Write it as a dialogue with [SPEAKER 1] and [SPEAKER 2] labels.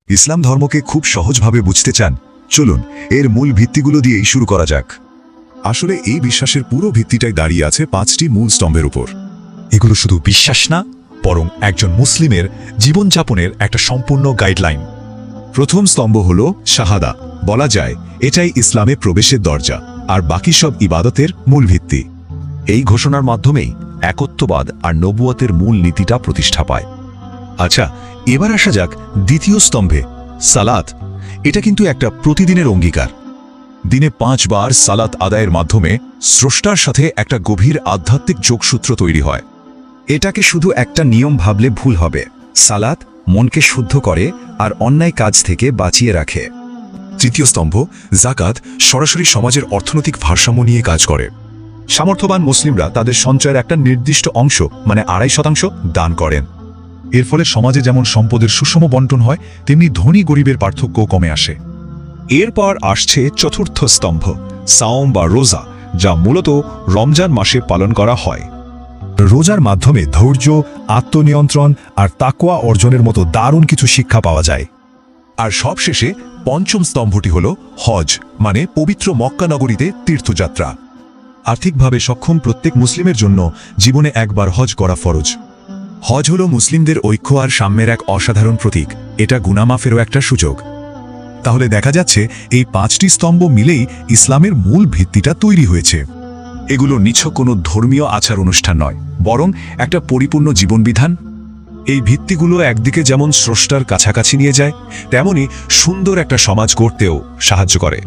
[SPEAKER 1] ইসলাম ধর্মকে খুব সহজভাবে বুঝতে চান? চলুন এর মূল ভিত্তিগুলো দিয়েই শুরু করা যাক। আসলে এই বিশ্বাসের পুরো ভিত্তিটাই দাঁড়িয়ে আছে 5টি মূল স্তম্ভের উপর।
[SPEAKER 2] এগুলো শুধু বিশ্বাস না, বরং একজন মুসলিমের জীবনযাপনের একটা সম্পূর্ণ গাইডলাইন।
[SPEAKER 1] প্রথম স্তম্ভ হল শাহাদা। বলা যায় এটাই ইসলামে প্রবেশের দরজা, আর বাকি সব ইবাদতের মূল ভিত্তি।
[SPEAKER 3] এই ঘোষণার মাধ্যমেই একত্ববাদ আর নবুয়তের মূল নীতিটা প্রতিষ্ঠা পায়।
[SPEAKER 1] আচ্ছা, এবার আসা যাক দ্বিতীয় স্তম্ভে, সালাত। এটা কিন্তু একটা প্রতিদিনের অঙ্গীকার। দিনে 5 বার সালাত আদায়ের মাধ্যমে স্রষ্টার সাথে একটা গভীর আধ্যাত্মিক যোগসূত্র তৈরি হয়।
[SPEAKER 4] এটাকে শুধু একটা নিয়ম ভাবলে ভুল হবে। সালাত মনকে শুদ্ধ করে আর অন্যায় কাজ থেকে বাঁচিয়ে রাখে।
[SPEAKER 1] তৃতীয় স্তম্ভ যাকাত, সরাসরি সমাজের অর্থনৈতিক ভারসাম্য নিয়ে কাজ করে। সামর্থ্যবান মুসলিমরা তাদের সঞ্চয়ের একটা নির্দিষ্ট অংশ, মানে 2.5% দান করেন। এর ফলে সমাজে যেমন সম্পদের সুষম বন্টন হয়, তেমনি ধনী গরিবের পার্থক্য কমে আসে। এরপর আসছে চতুর্থ স্তম্ভ, সাওম বা রোজা, যা মূলত রমজান মাসে পালন করা হয়। রোজার মাধ্যমে ধৈর্য, আত্মনিয়ন্ত্রণ আর তাকওয়া অর্জনের মতো দারুণ কিছু শিক্ষা পাওয়া যায়। আর সবশেষে পঞ্চম স্তম্ভটি হল হজ, মানে পবিত্র মক্কা নগরীতে তীর্থযাত্রা। আর্থিকভাবে সক্ষম প্রত্যেক মুসলিমের জন্য জীবনে একবার হজ করা ফরজ। হজ হল মুসলিমদের ঐক্য আর সাম্যের এক অসাধারণ প্রতীক। এটা গুনাহ মাফেরও একটা সুযোগ। তাহলে দেখা যাচ্ছে এই 5টি স্তম্ভ মিলেই ইসলামের মূল ভিত্তিটা তৈরি হয়েছে। এগুলো নিছক কোনো ধর্মীয় আচার অনুষ্ঠান নয়, বরং একটা পরিপূর্ণ জীবনবিধান। এই ভিত্তিগুলো একদিকে যেমন স্রষ্টার কাছাকাছি নিয়ে যায়, তেমনি সুন্দর একটা সমাজ গড়তেও সাহায্য করে।